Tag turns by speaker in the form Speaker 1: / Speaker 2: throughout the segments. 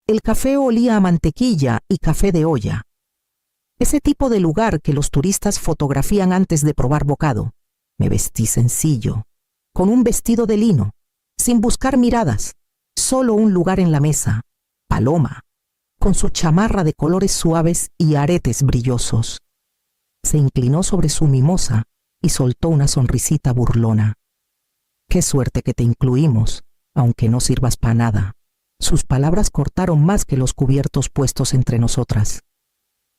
Speaker 1: El café olía a mantequilla y café de olla. Ese tipo de lugar que los turistas fotografían antes de probar bocado. Me vestí sencillo, con un vestido de lino, sin buscar miradas, solo un lugar en la mesa, Paloma, con su chamarra de colores suaves y aretes brillosos. Se inclinó sobre su mimosa y soltó una sonrisita burlona. Qué suerte que te incluimos, aunque no sirvas para nada. Sus palabras cortaron más que los cubiertos puestos entre nosotras.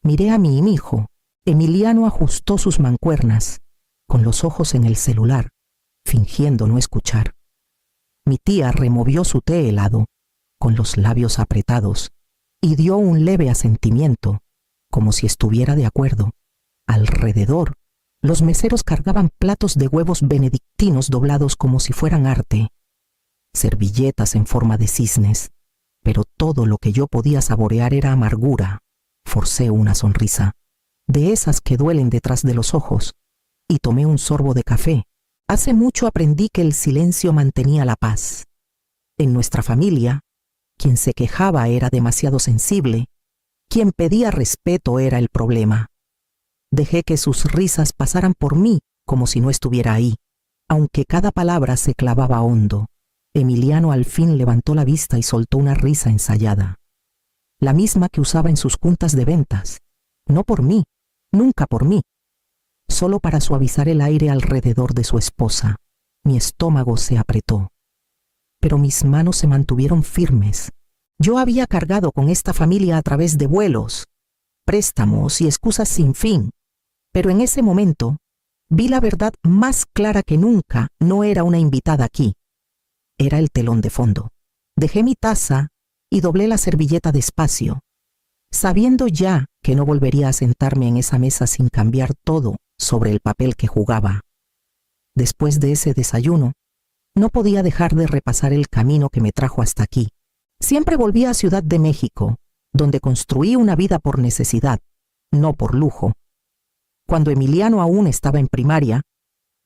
Speaker 1: Miré a mi hijo. Emiliano ajustó sus mancuernas, con los ojos en el celular, fingiendo no escuchar. Mi tía removió su té helado, con los labios apretados, y dio un leve asentimiento, como si estuviera de acuerdo. Alrededor, los meseros cargaban platos de huevos benedictinos doblados como si fueran arte, servilletas en forma de cisnes, pero todo lo que yo podía saborear era amargura. Forcé una sonrisa, de esas que duelen detrás de los ojos, y tomé un sorbo de café. Hace mucho aprendí que el silencio mantenía la paz. En nuestra familia, quien se quejaba era demasiado sensible, quien pedía respeto era el problema. Dejé que sus risas pasaran por mí como si no estuviera ahí, aunque cada palabra se clavaba hondo. Emiliano al fin levantó la vista y soltó una risa ensayada, la misma que usaba en sus juntas de ventas, no por mí, nunca por mí, solo para suavizar el aire alrededor de su esposa. Mi estómago se apretó, pero mis manos se mantuvieron firmes. Yo había cargado con esta familia a través de vuelos, préstamos y excusas sin fin, pero en ese momento vi la verdad más clara que nunca. No era una invitada aquí, era el telón de fondo. Dejé mi taza y doblé la servilleta despacio, sabiendo ya que no volvería a sentarme en esa mesa sin cambiar todo sobre el papel que jugaba. Después de ese desayuno, no podía dejar de repasar el camino que me trajo hasta aquí. Siempre volví a Ciudad de México, donde construí una vida por necesidad, no por lujo. Cuando Emiliano aún estaba en primaria,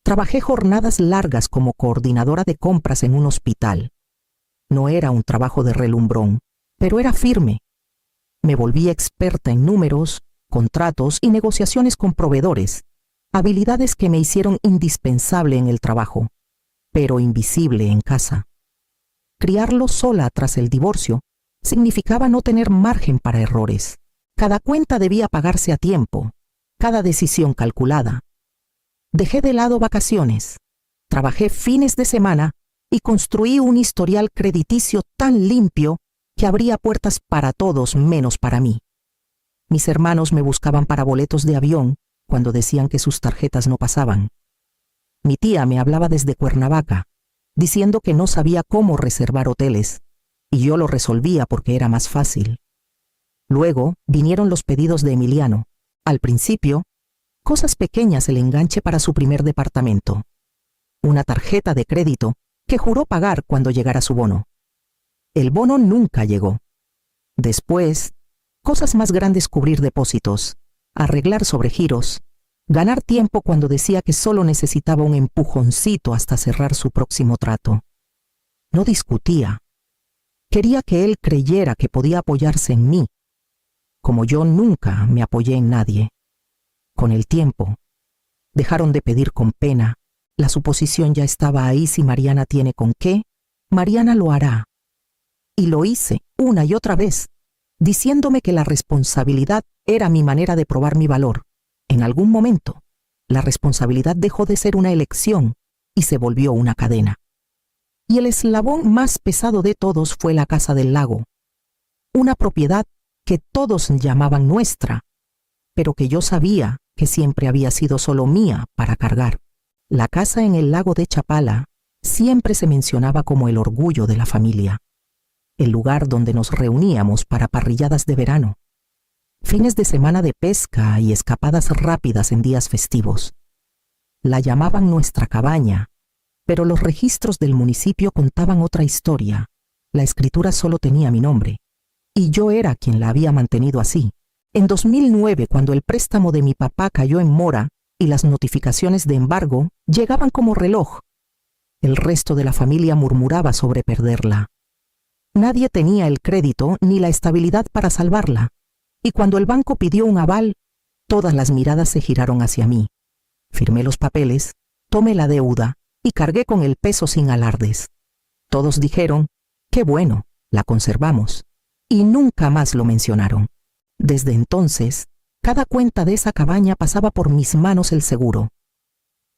Speaker 1: trabajé jornadas largas como coordinadora de compras en un hospital. No era un trabajo de relumbrón, pero era firme. Me volví experta en números, contratos y negociaciones con proveedores, habilidades que me hicieron indispensable en el trabajo, pero invisible en casa. Criarlo sola tras el divorcio significaba no tener margen para errores. Cada cuenta debía pagarse a tiempo, cada decisión calculada. Dejé de lado vacaciones, trabajé fines de semana y construí un historial crediticio tan limpio que abría puertas para todos menos para mí. Mis hermanos me buscaban para boletos de avión cuando decían que sus tarjetas no pasaban. Mi tía me hablaba desde Cuernavaca, diciendo que no sabía cómo reservar hoteles, y yo lo resolvía porque era más fácil. Luego vinieron los pedidos de Emiliano. Al principio, cosas pequeñas, el enganche para su primer departamento, una tarjeta de crédito que juró pagar cuando llegara su bono. El bono nunca llegó. Después, cosas más grandes: cubrir depósitos, arreglar sobregiros, ganar tiempo cuando decía que solo necesitaba un empujoncito hasta cerrar su próximo trato. No discutía. Quería que él creyera que podía apoyarse en mí, como yo nunca me apoyé en nadie. Con el tiempo, dejaron de pedir con pena. La suposición ya estaba ahí: si Mariana tiene con qué, Mariana lo hará. Y lo hice una y otra vez, diciéndome que la responsabilidad era mi manera de probar mi valor. En algún momento, la responsabilidad dejó de ser una elección y se volvió una cadena. Y el eslabón más pesado de todos fue la Casa del Lago, una propiedad que todos llamaban nuestra, pero que yo sabía que siempre había sido solo mía para cargar. La casa en el lago de Chapala siempre se mencionaba como el orgullo de la familia, el lugar donde nos reuníamos para parrilladas de verano, fines de semana de pesca y escapadas rápidas en días festivos. La llamaban nuestra cabaña, pero los registros del municipio contaban otra historia. La escritura solo tenía mi nombre, y yo era quien la había mantenido así. En 2009, cuando el préstamo de mi papá cayó en mora y las notificaciones de embargo llegaban como reloj, el resto de la familia murmuraba sobre perderla. Nadie tenía el crédito ni la estabilidad para salvarla, y cuando el banco pidió un aval, todas las miradas se giraron hacia mí. Firmé los papeles, tomé la deuda y cargué con el peso sin alardes. Todos dijeron, qué bueno, la conservamos, y nunca más lo mencionaron. Desde entonces, cada cuenta de esa cabaña pasaba por mis manos el seguro.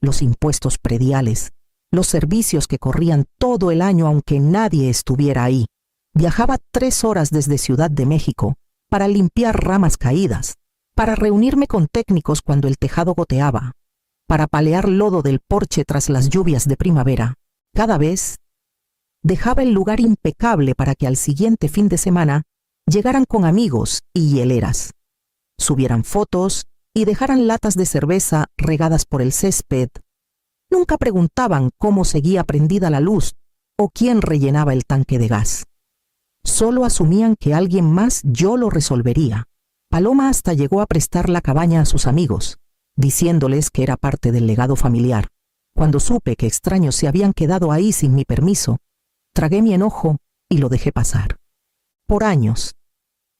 Speaker 1: Los impuestos prediales, los servicios que corrían todo el año aunque nadie estuviera ahí. Viajaba 3 horas desde Ciudad de México para limpiar ramas caídas, para reunirme con técnicos cuando el tejado goteaba, para palear lodo del porche tras las lluvias de primavera. Cada vez dejaba el lugar impecable para que al siguiente fin de semana llegaran con amigos y hieleras, subieran fotos y dejaran latas de cerveza regadas por el césped. Nunca preguntaban cómo seguía prendida la luz o quién rellenaba el tanque de gas. Solo asumían que alguien más yo lo resolvería. Paloma hasta llegó a prestar la cabaña a sus amigos, diciéndoles que era parte del legado familiar. Cuando supe que extraños se habían quedado ahí sin mi permiso, tragué mi enojo y lo dejé pasar. Por años,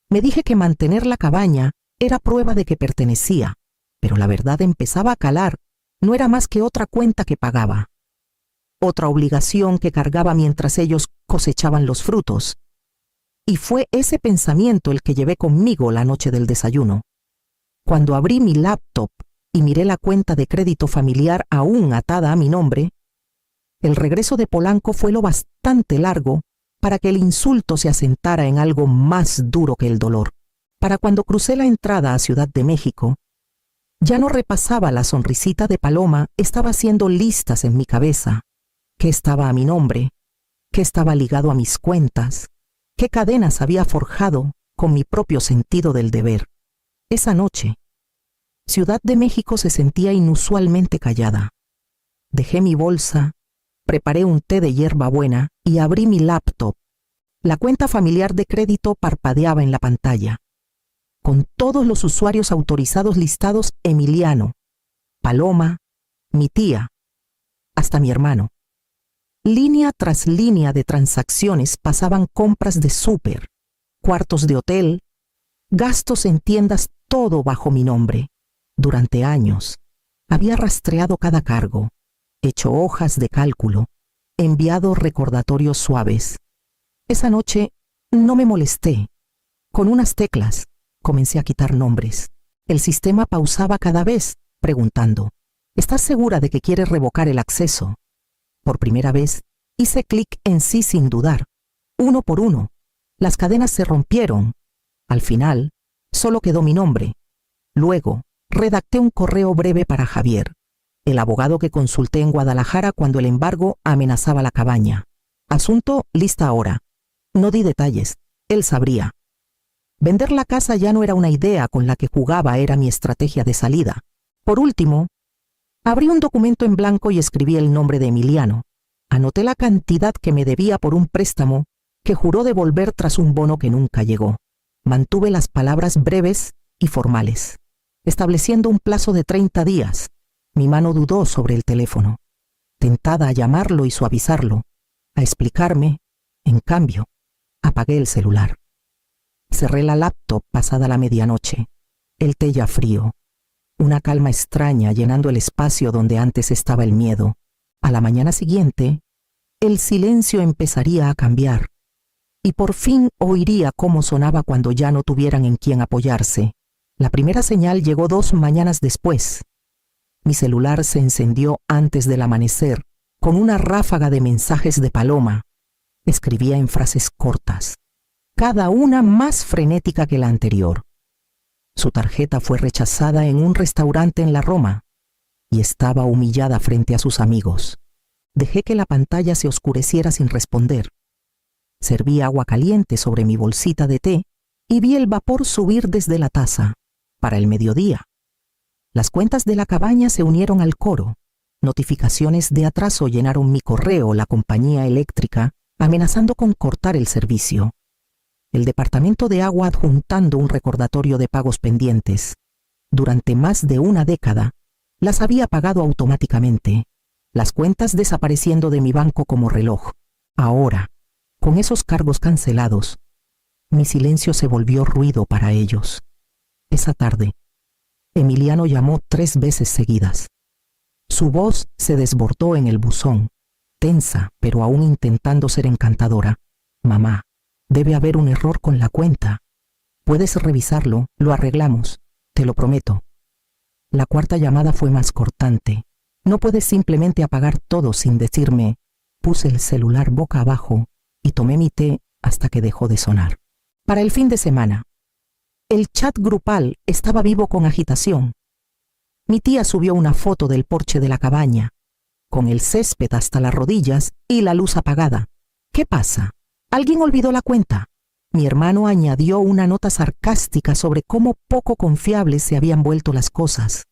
Speaker 1: me dije que mantener la cabaña era prueba de que pertenecía, pero la verdad empezaba a calar. No era más que otra cuenta que pagaba, otra obligación que cargaba mientras ellos cosechaban los frutos. Y fue ese pensamiento el que llevé conmigo la noche del desayuno. Cuando abrí mi laptop y miré la cuenta de crédito familiar aún atada a mi nombre, el regreso de Polanco fue lo bastante largo para que el insulto se asentara en algo más duro que el dolor. Para cuando crucé la entrada a Ciudad de México, ya no repasaba la sonrisita de Paloma, estaba haciendo listas en mi cabeza. ¿Qué estaba a mi nombre? ¿Qué estaba ligado a mis cuentas? ¿Qué cadenas había forjado con mi propio sentido del deber? Esa noche, Ciudad de México se sentía inusualmente callada. Dejé mi bolsa, preparé un té de hierbabuena y abrí mi laptop. La cuenta familiar de crédito parpadeaba en la pantalla, con todos los usuarios autorizados listados: Emiliano, Paloma, mi tía, hasta mi hermano. Línea tras línea de transacciones pasaban compras de súper, cuartos de hotel, gastos en tiendas, todo bajo mi nombre. Durante años había rastreado cada cargo, hecho hojas de cálculo, enviado recordatorios suaves. Esa noche no me molesté. Con unas teclas comencé a quitar nombres. El sistema pausaba cada vez, preguntando, ¿estás segura de que quieres revocar el acceso? Por primera vez, hice clic en sí sin dudar. Uno por uno, las cadenas se rompieron. Al final, solo quedó mi nombre. Luego, redacté un correo breve para Javier, el abogado que consulté en Guadalajara cuando el embargo amenazaba la cabaña. Asunto lista ahora. No di detalles, él sabría. Vender la casa ya no era una idea con la que jugaba, era mi estrategia de salida. Por último, abrí un documento en blanco y escribí el nombre de Emiliano. Anoté la cantidad que me debía por un préstamo que juró devolver tras un bono que nunca llegó. Mantuve las palabras breves y formales, estableciendo un plazo de 30 días. Mi mano dudó sobre el teléfono, tentada a llamarlo y suavizarlo, a explicarme. En cambio, apagué el celular. Cerré la laptop pasada la medianoche, el té ya frío, una calma extraña llenando el espacio donde antes estaba el miedo. A la mañana siguiente, el silencio empezaría a cambiar, y por fin oiría cómo sonaba cuando ya no tuvieran en quién apoyarse. La primera señal llegó 2 mañanas después. Mi celular se encendió antes del amanecer, con una ráfaga de mensajes de Paloma. Escribía en frases cortas, cada una más frenética que la anterior. Su tarjeta fue rechazada en un restaurante en la Roma y estaba humillada frente a sus amigos. Dejé que la pantalla se oscureciera sin responder. Serví agua caliente sobre mi bolsita de té y vi el vapor subir desde la taza. Para el mediodía, las cuentas de la cabaña se unieron al coro. Notificaciones de atraso llenaron mi correo, la compañía eléctrica amenazando con cortar el servicio. El departamento de agua adjuntando un recordatorio de pagos pendientes. Durante más de una década, las había pagado automáticamente, las cuentas desapareciendo de mi banco como reloj. Ahora, Con esos cargos cancelados, mi silencio se volvió ruido para ellos. Esa tarde, Emiliano llamó 3 veces seguidas. Su voz se desbordó en el buzón, tensa, pero aún intentando ser encantadora. Mamá, debe haber un error con la cuenta. Puedes revisarlo, lo arreglamos, te lo prometo. La 4ª llamada fue más cortante. No puedes simplemente apagar todo sin decirme. Puse el celular boca abajo y tomé mi té hasta que dejó de sonar. Para el fin de semana, el chat grupal estaba vivo con agitación. Mi tía subió una foto del porche de la cabaña, con el césped hasta las rodillas y la luz apagada. ¿Qué pasa? ¿Alguien olvidó la cuenta? Mi hermano añadió una nota sarcástica sobre cómo poco confiables se habían vuelto las cosas.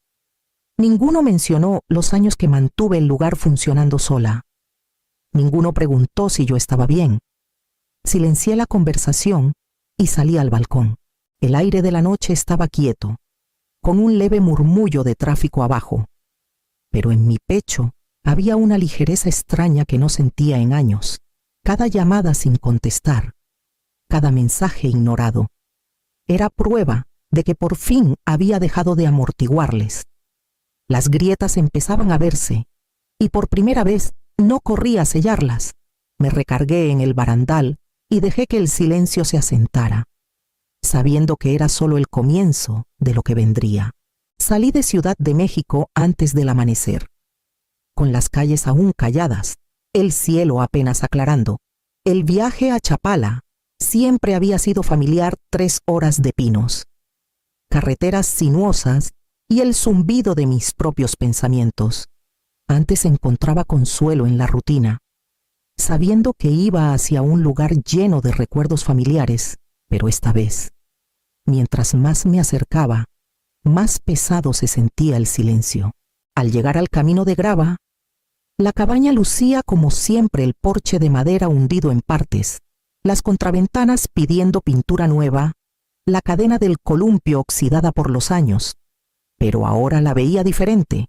Speaker 1: Ninguno mencionó los años que mantuve el lugar funcionando sola. Ninguno preguntó si yo estaba bien. Silencié la conversación y salí al balcón. El aire de la noche estaba quieto, con un leve murmullo de tráfico abajo. Pero en mi pecho había una ligereza extraña que no sentía en años. Cada llamada sin contestar, cada mensaje ignorado, era prueba de que por fin había dejado de amortiguarles. Las grietas empezaban a verse, y por primera vez no corrí a sellarlas. Me recargué en el barandal y dejé que el silencio se asentara, sabiendo que era solo el comienzo de lo que vendría. Salí de Ciudad de México antes del amanecer, con las calles aún calladas, el cielo apenas aclarando. El viaje a Chapala siempre había sido familiar. 3 horas de pinos, carreteras sinuosas y el zumbido de mis propios pensamientos. Antes encontraba consuelo en la rutina, sabiendo que iba hacia un lugar lleno de recuerdos familiares, pero esta vez, mientras más me acercaba, más pesado se sentía el silencio. Al llegar al camino de grava, la cabaña lucía como siempre, el porche de madera hundido en partes, las contraventanas pidiendo pintura nueva, la cadena del columpio oxidada por los años. Pero ahora la veía diferente.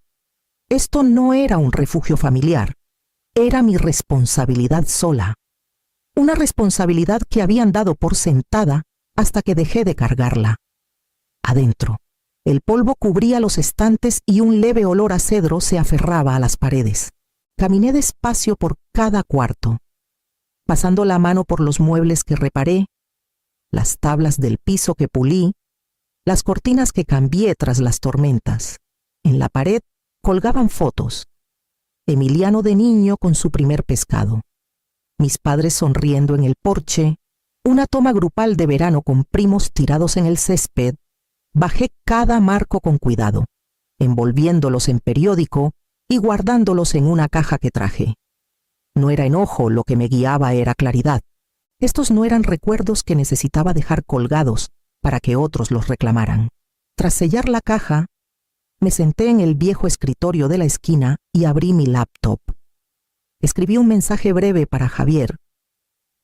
Speaker 1: Esto no era un refugio familiar, era mi responsabilidad sola. Una responsabilidad que habían dado por sentada hasta que dejé de cargarla. Adentro, el polvo cubría los estantes y un leve olor a cedro se aferraba a las paredes. Caminé despacio por cada cuarto, pasando la mano por los muebles que reparé, las tablas del piso que pulí, las cortinas que cambié tras las tormentas. En la pared colgaban fotos. Emiliano de niño con su primer pescado, mis padres sonriendo en el porche, una toma grupal de verano con primos tirados en el césped. Bajé cada marco con cuidado, envolviéndolos en periódico y guardándolos en una caja que traje. No era enojo lo que me guiaba, era claridad. Estos no eran recuerdos que necesitaba dejar colgados para que otros los reclamaran. Tras sellar la caja, me senté en el viejo escritorio de la esquina y abrí mi laptop. Escribí un mensaje breve para Javier,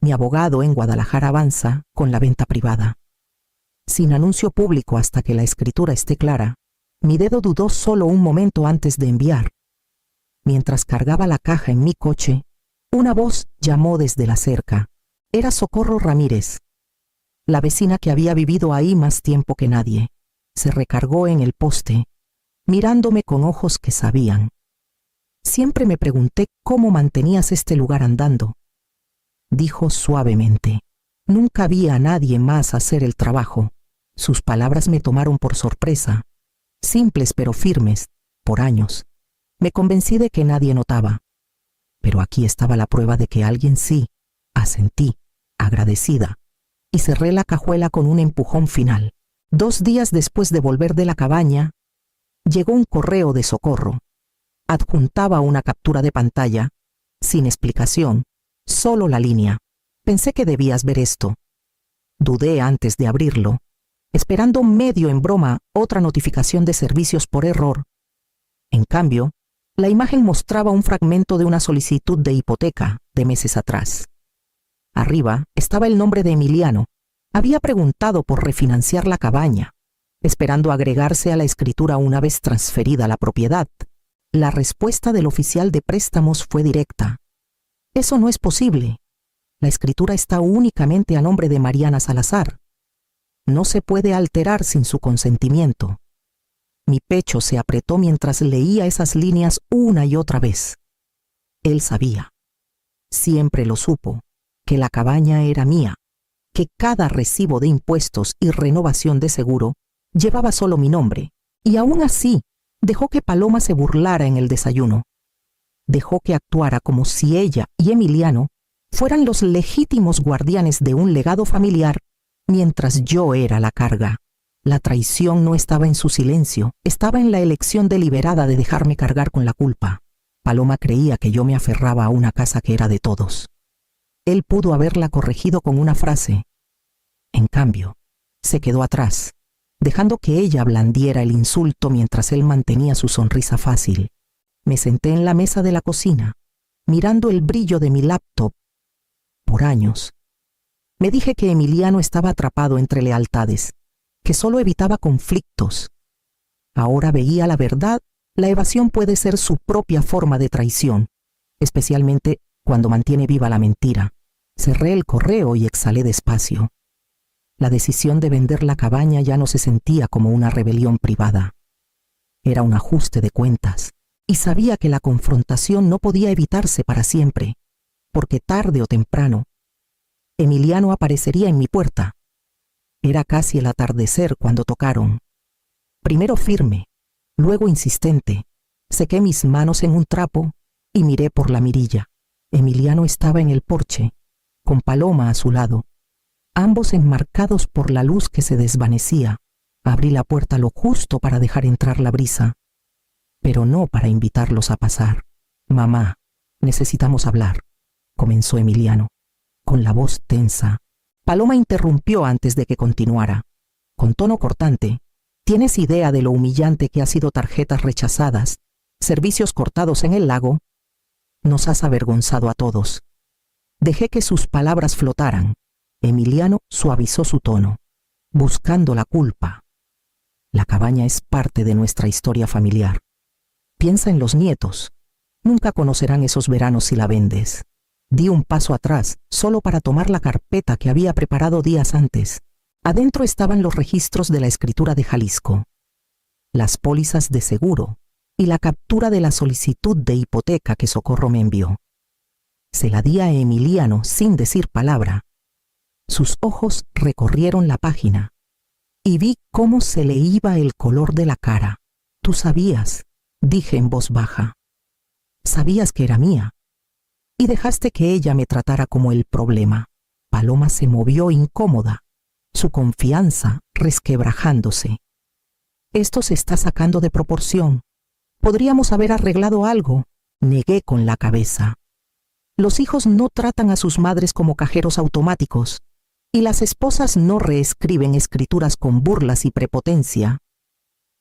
Speaker 1: mi abogado en Guadalajara avanza con la venta privada. Sin anuncio público hasta que la escritura esté clara, mi dedo dudó solo un momento antes de enviar. Mientras cargaba la caja en mi coche, una voz llamó desde la cerca. Era Socorro Ramírez, la vecina que había vivido ahí más tiempo que nadie. Se recargó en el poste, mirándome con ojos que sabían. Siempre me pregunté cómo mantenías este lugar andando. Dijo suavemente. Nunca vi a nadie más hacer el trabajo. Sus palabras me tomaron por sorpresa. Simples pero firmes, por años. Me convencí de que nadie notaba. Pero aquí estaba la prueba de que alguien sí. Asentí, agradecida, y cerré la cajuela con un empujón final. 2 días después de volver de la cabaña, llegó un correo de Socorro. Adjuntaba una captura de pantalla, sin explicación, solo la línea. Pensé que debías ver esto. Dudé antes de abrirlo, esperando medio en broma otra notificación de servicios por error. En cambio, la imagen mostraba un fragmento de una solicitud de hipoteca de meses atrás. Arriba estaba el nombre de Emiliano. Había preguntado por refinanciar la cabaña, esperando agregarse a la escritura una vez transferida la propiedad. La respuesta del oficial de préstamos fue directa. Eso no es posible. La escritura está únicamente a nombre de Mariana Salazar. No se puede alterar sin su consentimiento. Mi pecho se apretó mientras leía esas líneas una y otra vez. Él sabía, siempre lo supo, que la cabaña era mía, que cada recibo de impuestos y renovación de seguro llevaba solo mi nombre, y aún así dejó que Paloma se burlara en el desayuno. Dejó que actuara como si ella y Emiliano fueran los legítimos guardianes de un legado familiar, mientras yo era la carga. La traición no estaba en su silencio, estaba en la elección deliberada de dejarme cargar con la culpa. Paloma creía que yo me aferraba a una casa que era de todos. Él pudo haberla corregido con una frase. En cambio, se quedó atrás, dejando que ella blandiera el insulto mientras él mantenía su sonrisa fácil. Me senté en la mesa de la cocina, mirando el brillo de mi laptop. Por años, me dije que Emiliano estaba atrapado entre lealtades, que solo evitaba conflictos. Ahora veía la verdad, la evasión puede ser su propia forma de traición, especialmente cuando mantiene viva la mentira. Cerré el correo y exhalé despacio. La decisión de vender la cabaña ya no se sentía como una rebelión privada. Era un ajuste de cuentas, y sabía que la confrontación no podía evitarse para siempre, porque tarde o temprano, Emiliano aparecería en mi puerta. Era casi el atardecer cuando tocaron. Primero firme, luego insistente. Sequé mis manos en un trapo y miré por la mirilla. Emiliano estaba en el porche, con Paloma a su lado, ambos enmarcados por la luz que se desvanecía. Abrí la puerta lo justo para dejar entrar la brisa, pero no para invitarlos a pasar. «Mamá, necesitamos hablar», comenzó Emiliano, con la voz tensa. Paloma interrumpió antes de que continuara. Con tono cortante, ¿tienes idea de lo humillante que ha sido tarjetas rechazadas, servicios cortados en el lago? Nos has avergonzado a todos. Dejé que sus palabras flotaran. Emiliano suavizó su tono, buscando la culpa. La cabaña es parte de nuestra historia familiar. Piensa en los nietos. Nunca conocerán esos veranos si la vendes. Di un paso atrás, solo para tomar la carpeta que había preparado días antes. Adentro estaban los registros de la escritura de Jalisco, las pólizas de seguro y la captura de la solicitud de hipoteca que Socorro me envió. Se la di a Emiliano sin decir palabra. Sus ojos recorrieron la página y vi cómo se le iba el color de la cara. «Tú sabías», dije en voz baja. «Sabías que era mía. Y dejaste que ella me tratara como el problema». Paloma se movió incómoda, su confianza resquebrajándose. «Esto se está sacando de proporción. Podríamos haber arreglado algo», negué con la cabeza. «Los hijos no tratan a sus madres como cajeros automáticos, y las esposas no reescriben escrituras con burlas y prepotencia.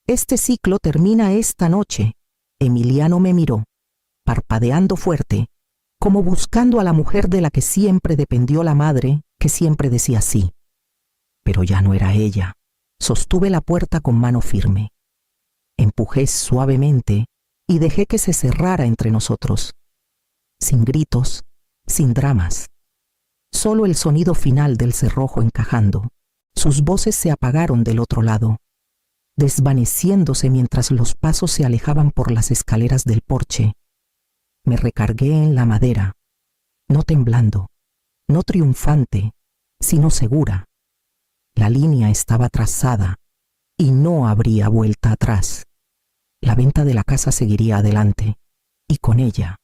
Speaker 1: Este ciclo termina esta noche». Emiliano me miró, parpadeando fuerte, como buscando a la mujer de la que siempre dependió la madre, que siempre decía sí. Pero ya no era ella. Sostuve la puerta con mano firme. Empujé suavemente y dejé que se cerrara entre nosotros. Sin gritos, sin dramas. Solo el sonido final del cerrojo encajando. Sus voces se apagaron del otro lado, desvaneciéndose mientras los pasos se alejaban por las escaleras del porche. Me recargué en la madera, no temblando, no triunfante, sino segura. La línea estaba trazada y no habría vuelta atrás. La venta de la casa seguiría adelante, y con ella,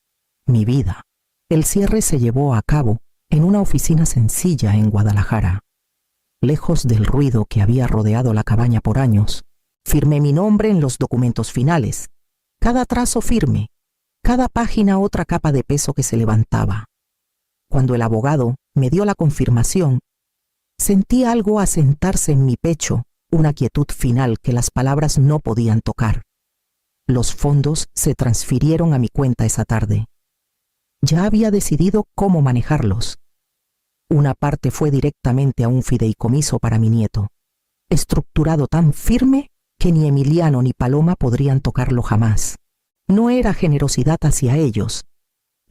Speaker 1: mi vida. El cierre se llevó a cabo en una oficina sencilla en Guadalajara. Lejos del ruido que había rodeado la cabaña por años, firmé mi nombre en los documentos finales. Cada trazo firme, cada página otra capa de peso que se levantaba. Cuando el abogado me dio la confirmación, sentí algo asentarse en mi pecho, una quietud final que las palabras no podían tocar. Los fondos se transfirieron a mi cuenta esa tarde. Ya había decidido cómo manejarlos. Una parte fue directamente a un fideicomiso para mi nieto, estructurado tan firme que ni Emiliano ni Paloma podrían tocarlo jamás. No era generosidad hacia ellos,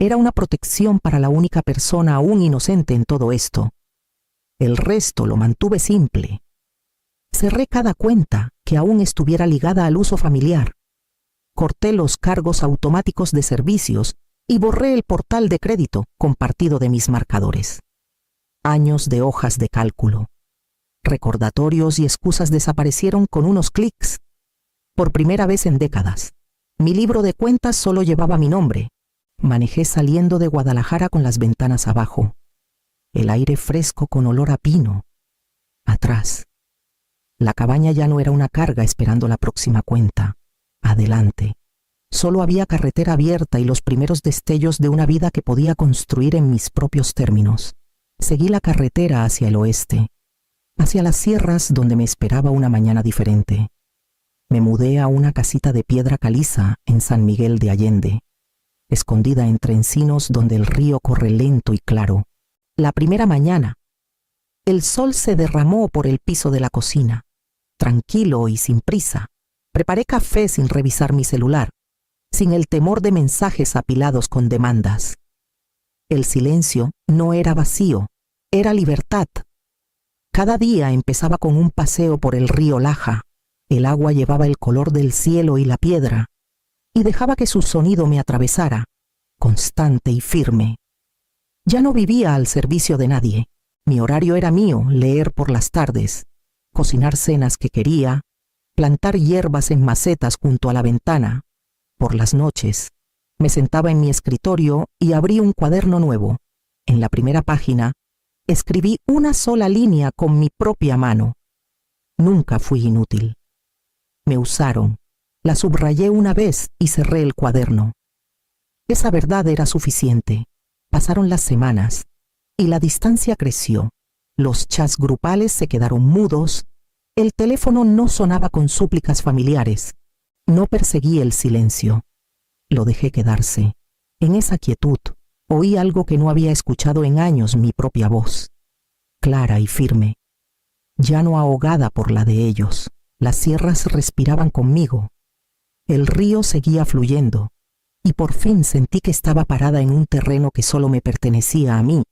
Speaker 1: Era una protección para la única persona aún inocente en todo esto. El resto lo mantuve simple. Cerré cada cuenta que aún estuviera ligada al uso familiar. Corté los cargos automáticos de servicios y borré el portal de crédito compartido de mis marcadores. Años de hojas de cálculo. Recordatorios y excusas desaparecieron con unos clics. Por primera vez en décadas, mi libro de cuentas solo llevaba mi nombre. Manejé saliendo de Guadalajara con las ventanas abajo. El aire fresco con olor a pino. Atrás. La cabaña ya no era una carga esperando la próxima cuenta. Adelante. Solo había carretera abierta y los primeros destellos de una vida que podía construir en mis propios términos. Seguí la carretera hacia el oeste, hacia las sierras donde me esperaba una mañana diferente. Me mudé a una casita de piedra caliza en San Miguel de Allende, escondida entre encinos donde el río corre lento y claro. La primera mañana, el sol se derramó por el piso de la cocina. Tranquilo y sin prisa, preparé café sin revisar mi celular, sin el temor de mensajes apilados con demandas. El silencio no era vacío, era libertad. Cada día empezaba con un paseo por el río Laja. El agua llevaba el color del cielo y la piedra, y dejaba que su sonido me atravesara, constante y firme. Ya no vivía al servicio de nadie. Mi horario era mío: leer por las tardes, cocinar cenas que quería, plantar hierbas en macetas junto a la ventana. Por las noches, me sentaba en mi escritorio y abrí un cuaderno nuevo. En la primera página, escribí una sola línea con mi propia mano. Nunca fui inútil. Me usaron, la subrayé una vez y cerré el cuaderno. Esa verdad era suficiente. Pasaron las semanas y la distancia creció. Los chats grupales se quedaron mudos. El teléfono no sonaba con súplicas familiares. No perseguí el silencio. Lo dejé quedarse. En esa quietud oí algo que no había escuchado en años: mi propia voz, clara y firme, ya no ahogada por la de ellos. Las sierras respiraban conmigo. El río seguía fluyendo, y por fin sentí que estaba parada en un terreno que solo me pertenecía a mí,